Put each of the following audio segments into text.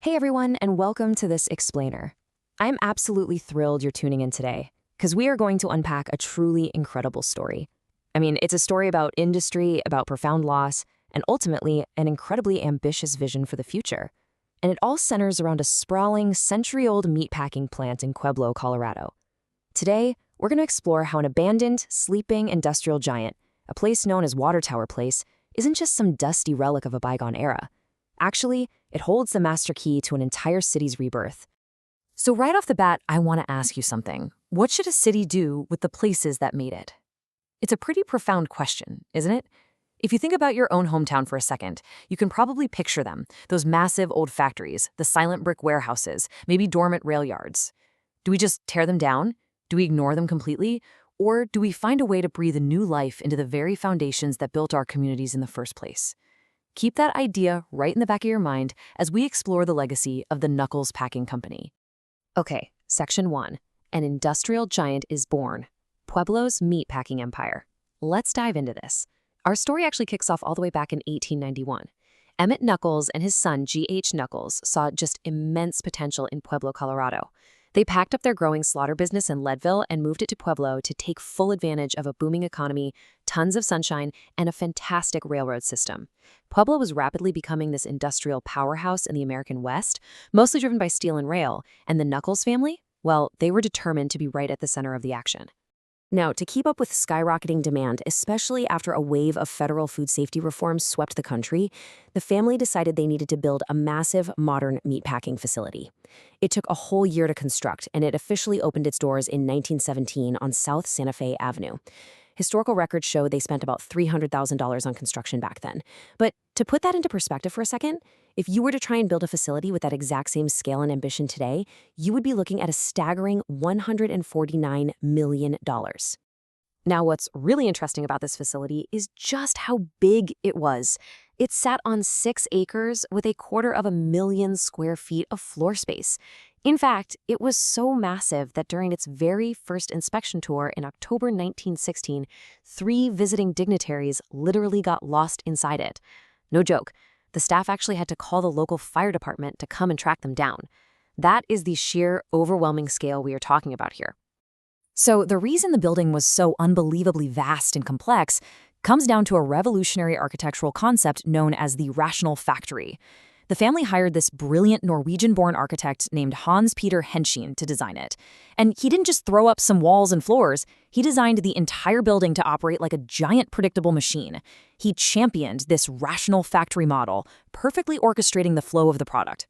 Hey everyone, and welcome to this explainer. I'm absolutely thrilled you're tuning in today, because we are going to unpack a truly incredible story. It's a story about industry, about profound loss, and ultimately an incredibly ambitious vision for the future. And it all centers around a sprawling, century-old meatpacking plant in Pueblo, Colorado. Today, we're going to explore how an abandoned, sleeping industrial giant, a place known as Watertower Place, isn't just some dusty relic of a bygone era. Actually, it holds the master key to an entire city's rebirth. So right off the bat, I want to ask you something. What should a city do with the places that made it? It's a pretty profound question, isn't it? If you think about your own hometown for a second, you can probably picture them, those massive old factories, the silent brick warehouses, maybe dormant rail yards. Do we just tear them down? Do we ignore them completely? Or do we find a way to breathe a new life into the very foundations that built our communities in the first place? Keep that idea right in the back of your mind as we explore the legacy of the Nuckles Packing Company. Okay, Section 1. An industrial giant is born. Pueblo's meatpacking empire. Let's dive into this. Our story actually kicks off all the way back in 1891. Emmett Nuckolls and his son G.H. Nuckles saw just immense potential in Pueblo, Colorado. They packed up their growing slaughter business in Leadville and moved it to Pueblo to take full advantage of a booming economy, tons of sunshine, and a fantastic railroad system. Pueblo was rapidly becoming this industrial powerhouse in the American West, mostly driven by steel and rail, and the Nuckles family, well, they were determined to be right at the center of the action. Now, to keep up with skyrocketing demand, especially after a wave of federal food safety reforms swept the country, the family decided they needed to build a massive, modern meatpacking facility. It took a whole year to construct, and it officially opened its doors in 1917 on South Santa Fe Avenue. Historical records show they spent about $300,000 on construction back then. But to put that into perspective for a second, if you were to try and build a facility with that exact same scale and ambition today, you would be looking at a staggering $149 million. Now, what's really interesting about this facility is just how big it was. It sat on 6 acres with 250,000 square feet of floor space. In fact, it was so massive that during its very first inspection tour in October 1916, 3 visiting dignitaries literally got lost inside it. No joke, the staff actually had to call the local fire department to come and track them down. That is the sheer, overwhelming scale we are talking about here. So the reason the building was so unbelievably vast and complex comes down to a revolutionary architectural concept known as the rational factory. The family hired this brilliant Norwegian-born architect named Hans Peter Henchin to design it. And he didn't just throw up some walls and floors, he designed the entire building to operate like a giant predictable machine. He championed this rational factory model, perfectly orchestrating the flow of the product.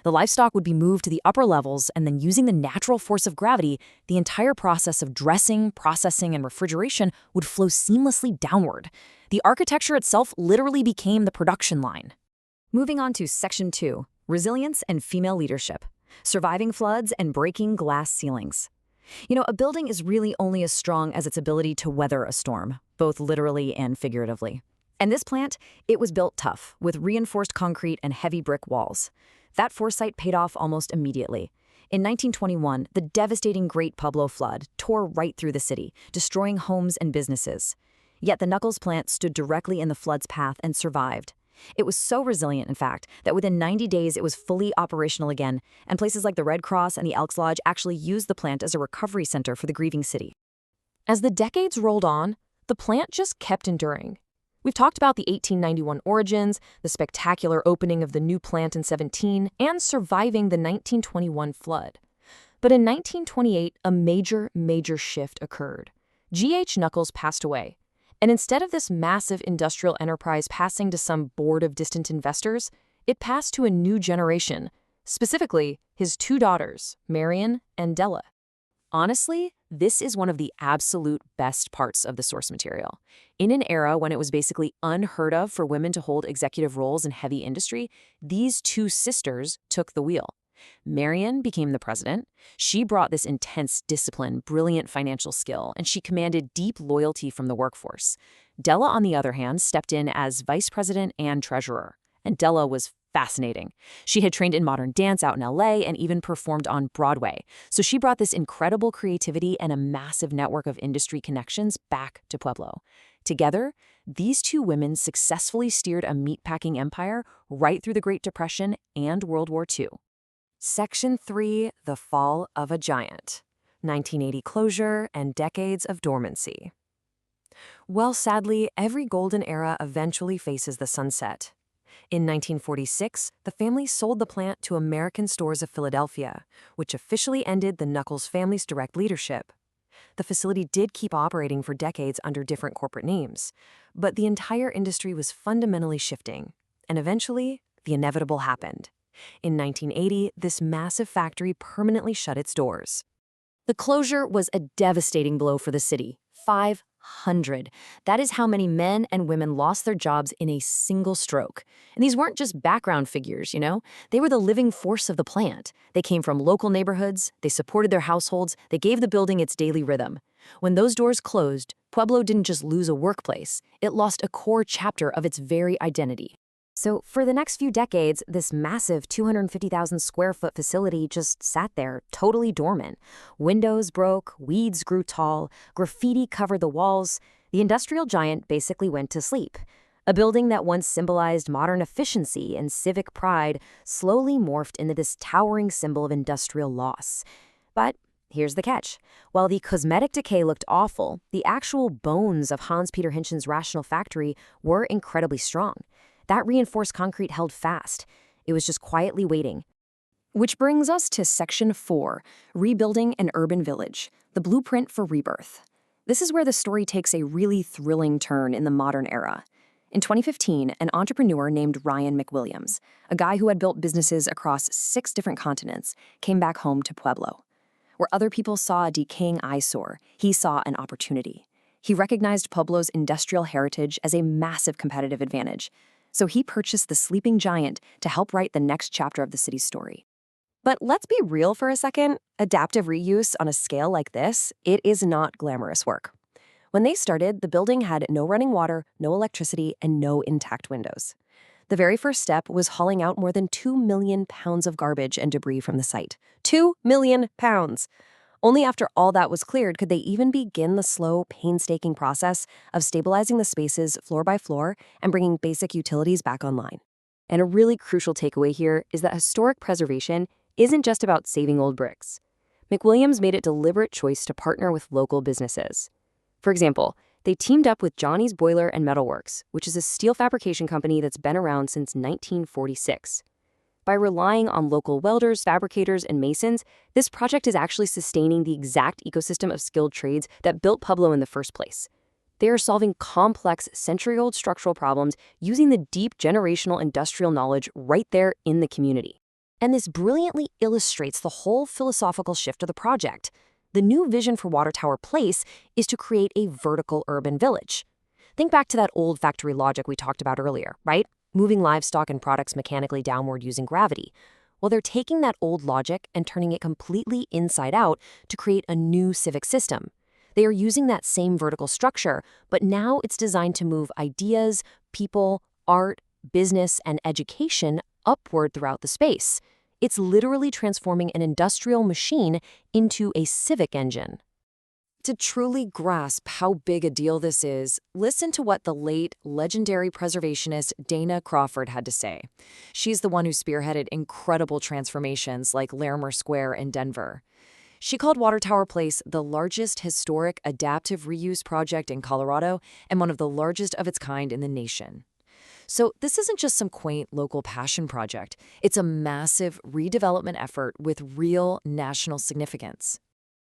The livestock would be moved to the upper levels, and then using the natural force of gravity, the entire process of dressing, processing, and refrigeration would flow seamlessly downward. The architecture itself literally became the production line. Moving on to Section 2, Resilience and Female Leadership, Surviving Floods and Breaking Glass Ceilings. A building is really only as strong as its ability to weather a storm, both literally and figuratively. And this plant, it was built tough, with reinforced concrete and heavy brick walls. That foresight paid off almost immediately. In 1921, the devastating Great Pueblo flood tore right through the city, destroying homes and businesses. Yet the Nuckles plant stood directly in the flood's path and survived. It was so resilient, in fact, that within 90 days it was fully operational again, and places like the Red Cross and the Elks Lodge actually used the plant as a recovery center for the grieving city. As the decades rolled on, the plant just kept enduring. We've talked about the 1891 origins, the spectacular opening of the new plant in 17, and surviving the 1921 flood. But in 1928, a major shift occurred. G.H. Nuckles passed away. And instead of this massive industrial enterprise passing to some board of distant investors, it passed to a new generation, specifically his 2 daughters, Marian and Dela. Honestly, this is one of the absolute best parts of the source material. In an era when it was basically unheard of for women to hold executive roles in heavy industry, these 2 sisters took the wheel. Marian became the president. She brought this intense discipline, brilliant financial skill, and she commanded deep loyalty from the workforce. Dela, on the other hand, stepped in as vice president and treasurer. And Dela was Fascinating. She had trained in modern dance out in LA and even performed on Broadway. So she brought this incredible creativity and a massive network of industry connections back to Pueblo. Together, these two women successfully steered a meatpacking empire right through the Great Depression and World War II. Section 3, The Fall of a Giant. 1980 closure and decades of dormancy. Well, sadly, every golden era eventually faces the sunset. In 1946, the family sold the plant to American Stores of Philadelphia, which officially ended the Nuckles family's direct leadership. The facility did keep operating for decades under different corporate names, but the entire industry was fundamentally shifting, and eventually, the inevitable happened. In 1980, this massive factory permanently shut its doors. The closure was a devastating blow for the city. 500. That is how many men and women lost their jobs in a single stroke. And these weren't just background figures, They were the living force of the plant. They came from local neighborhoods, they supported their households, they gave the building its daily rhythm. When those doors closed, Pueblo didn't just lose a workplace, it lost a core chapter of its very identity. So for the next few decades, this massive 250,000 square foot facility just sat there, totally dormant. Windows broke, weeds grew tall, graffiti covered the walls. The industrial giant basically went to sleep. A building that once symbolized modern efficiency and civic pride slowly morphed into this towering symbol of industrial loss. But here's the catch. While the cosmetic decay looked awful, the actual bones of Hans Peter Henchin's rational factory were incredibly strong. That reinforced concrete held fast. It was just quietly waiting. Which brings us to Section 4, Rebuilding an Urban Village, the blueprint for rebirth. This is where the story takes a really thrilling turn in the modern era. In 2015, an entrepreneur named Ryan McWills, a guy who had built businesses across 6 different continents, came back home to Pueblo. Where other people saw a decaying eyesore, he saw an opportunity. He recognized Pueblo's industrial heritage as a massive competitive advantage. So he purchased the sleeping giant to help write the next chapter of the city's story. But let's be real for a second. Adaptive reuse on a scale like this, it is not glamorous work. When they started, the building had no running water, no electricity, and no intact windows. The very first step was hauling out more than 2 million pounds of garbage and debris from the site. 2 million pounds! Only after all that was cleared could they even begin the slow, painstaking process of stabilizing the spaces floor by floor and bringing basic utilities back online. And a really crucial takeaway here is that historic preservation isn't just about saving old bricks. McWills made a deliberate choice to partner with local businesses. For example, they teamed up with Johnny's Boiler and Metalworks, which is a steel fabrication company that's been around since 1946. By relying on local welders, fabricators, and masons, this project is actually sustaining the exact ecosystem of skilled trades that built Pueblo in the first place. They are solving complex, century-old structural problems using the deep generational industrial knowledge right there in the community. And this brilliantly illustrates the whole philosophical shift of the project. The new vision for Watertower Place is to create a vertical urban village. Think back to that old factory logic we talked about earlier, right? Moving livestock and products mechanically downward using gravity. Well, they're taking that old logic and turning it completely inside out to create a new civic system. They are using that same vertical structure, but now it's designed to move ideas, people, art, business, and education upward throughout the space. It's literally transforming an industrial machine into a civic engine. To truly grasp how big a deal this is, listen to what the late, legendary preservationist Dana Crawford had to say. She's the one who spearheaded incredible transformations like Larimer Square in Denver. She called Watertower Place the largest historic adaptive reuse project in Colorado and one of the largest of its kind in the nation. So this isn't just some quaint local passion project. It's a massive redevelopment effort with real national significance.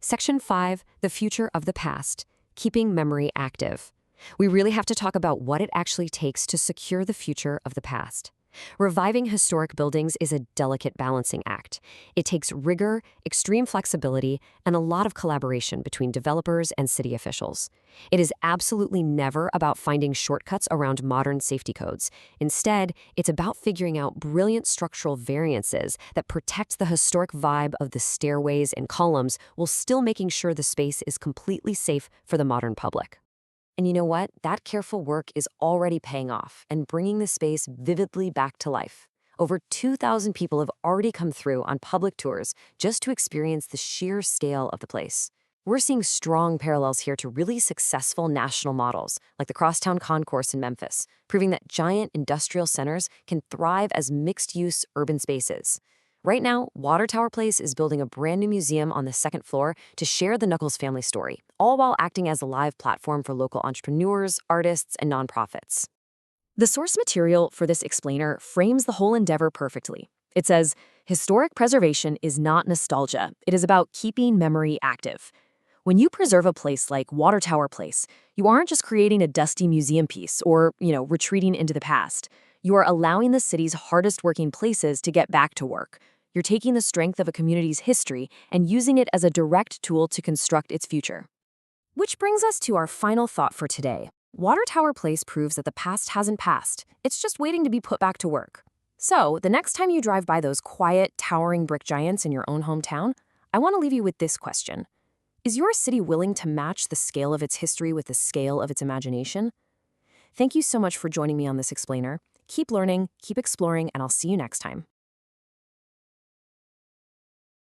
Section 5, The Future of the Past, Keeping Memory Active. We really have to talk about what it actually takes to secure the future of the past. Reviving historic buildings is a delicate balancing act. It takes rigor, extreme flexibility, and a lot of collaboration between developers and city officials. It is absolutely never about finding shortcuts around modern safety codes. Instead, it's about figuring out brilliant structural variances that protect the historic vibe of the stairways and columns while still making sure the space is completely safe for the modern public. And you know what? That careful work is already paying off and bringing the space vividly back to life. Over 2,000 people have already come through on public tours just to experience the sheer scale of the place. We're seeing strong parallels here to really successful national models, like the Crosstown Concourse in Memphis, proving that giant industrial centers can thrive as mixed-use urban spaces. Right now, Watertower Place is building a brand new museum on the second floor to share the Nuckles family story, all while acting as a live platform for local entrepreneurs, artists, and nonprofits. The source material for this explainer frames the whole endeavor perfectly. It says, historic preservation is not nostalgia. It is about keeping memory active. When you preserve a place like Watertower Place, you aren't just creating a dusty museum piece or, retreating into the past. You are allowing the city's hardest working places to get back to work. You're taking the strength of a community's history and using it as a direct tool to construct its future. Which brings us to our final thought for today. Watertower Place proves that the past hasn't passed. It's just waiting to be put back to work. So, the next time you drive by those quiet, towering brick giants in your own hometown, I want to leave you with this question. Is your city willing to match the scale of its history with the scale of its imagination? Thank you so much for joining me on this explainer. Keep learning, keep exploring, and I'll see you next time.